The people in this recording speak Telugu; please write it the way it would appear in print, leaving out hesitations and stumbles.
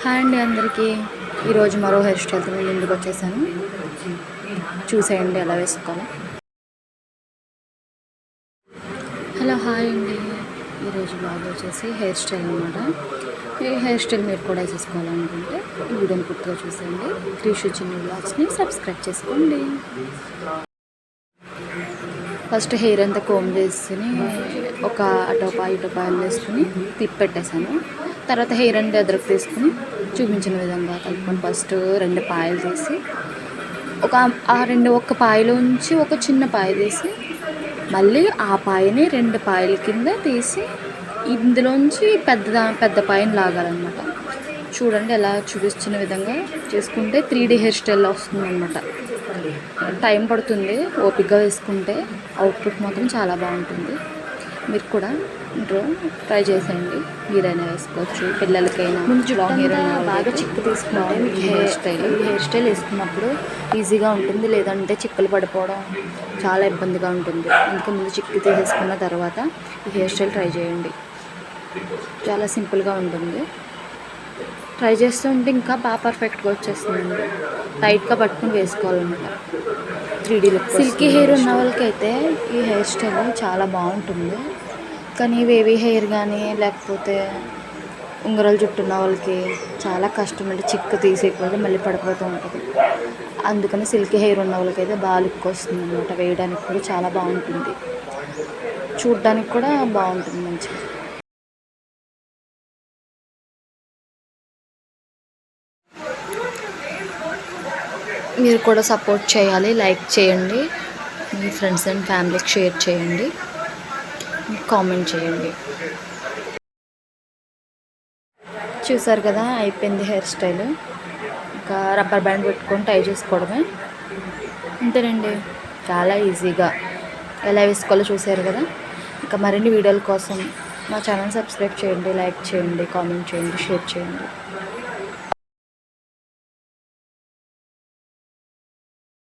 హాయ్ అండి అందరికీ. ఈరోజు మరో హెయిర్ స్టైల్తో నేను ముందుకు వచ్చేసాను. చూసేయండి ఎలా వేసుకోవాలి. హలో హాయ్ అండి. ఈరోజు బ్లాగ్ వచ్చేసి హెయిర్ స్టైల్ అనమాట. ఈ హెయిర్ స్టైల్ మీరు కూడా వేసేసుకోవాలనుకుంటే ఈ వీడియోని పూర్తిగా చూసేయండి. క్రిషు చిన్ని బ్లాగ్స్ని సబ్స్క్రైబ్ చేసుకోండి. ఫస్ట్ హెయిర్ అంతా కోమ్ చేసుకుని ఒక అటోపా ఇటోపా వేసుకుని తిప్పెట్టేసాను. తర్వాత హెయిర్ అంతా ఎదురుకు తీసుకుని చూపించిన విధంగా కలుపుకొని ఫస్ట్ 2 పాయలు తీసి ఒక్క పాయలోంచి ఒక చిన్న పాయ తీసి మళ్ళీ ఆ పాయని 2 పాయల కింద తీసి ఇందులోంచి పెద్ద పాయని లాగాలన్నమాట. చూడండి ఎలా చూపించిన విధంగా చేసుకుంటే 3D హెయిర్ స్టైల్ వస్తుందన్నమాట. టైం పడుతుంది, ఓపికగా వేసుకుంటే అవుట్పుట్ మాత్రం చాలా బాగుంటుంది. మీరు కూడా ఇంట్లో ట్రై చేసేయండి. మీరైనా వేసుకోవచ్చు, పిల్లలకైనా. ముందు లాంగ్ హెయిర్ బాగా చిక్కు తీసుకుంటే మీకు హెయిర్ స్టైల్ వేసుకున్నప్పుడు ఈజీగా ఉంటుంది. లేదంటే చిక్కులు పడిపోవడం చాలా ఇబ్బందిగా ఉంటుంది. ఇంకా ముందు చిక్కు తీసేసుకున్న తర్వాత ఈ హెయిర్ స్టైల్ ట్రై చేయండి. చాలా సింపుల్గా ఉంటుంది. ట్రై చేస్తూ ఉంటే ఇంకా బాగా పర్ఫెక్ట్గా వచ్చేస్తుందండి. టైట్గా పట్టుకుని వేసుకోవాలన్నమాట. 3D look. సిల్కీ హెయిర్ ఉన్న వాళ్ళకైతే ఈ హెయిర్ స్టైల్ చాలా బాగుంటుంది. కానీ వేవీ హెయిర్ కానీ లేకపోతే ఉంగరాల జుట్టు ఉన్న వాళ్ళకి చాలా కష్టం అండి. చిక్కు తీసేయకపోతే మళ్ళీ పడిపోతూ ఉంటుంది. అందుకని సిల్కీ హెయిర్ ఉన్న వాళ్ళకైతే బాగా లుక్ వస్తుంది అన్నమాట. వేయడానికి కూడా చాలా బాగుంటుంది, చూడడానికి కూడా బాగుంటుంది మంచిగా. మీరు కూడా సపోర్ట్ చేయాలి, లైక్ చేయండి, మీ ఫ్రెండ్స్ అండ్ ఫ్యామిలీకి షేర్ చేయండి, కామెంట్ చేయండి. చూసారు కదా, అయిపోయింది హెయిర్ స్టైల్. ఇంకా రబ్బర్ బ్యాండ్ పెట్టుకొని టై చేసుకోవడమే. అంతేనండి, చాలా ఈజీగా ఎలా వేసుకోవాలో చూసారు కదా. ఇంకా మరిన్ని వీడియోల కోసం మా ఛానల్ సబ్స్క్రైబ్ చేయండి, లైక్ చేయండి, కామెంట్ చేయండి, షేర్ చేయండి.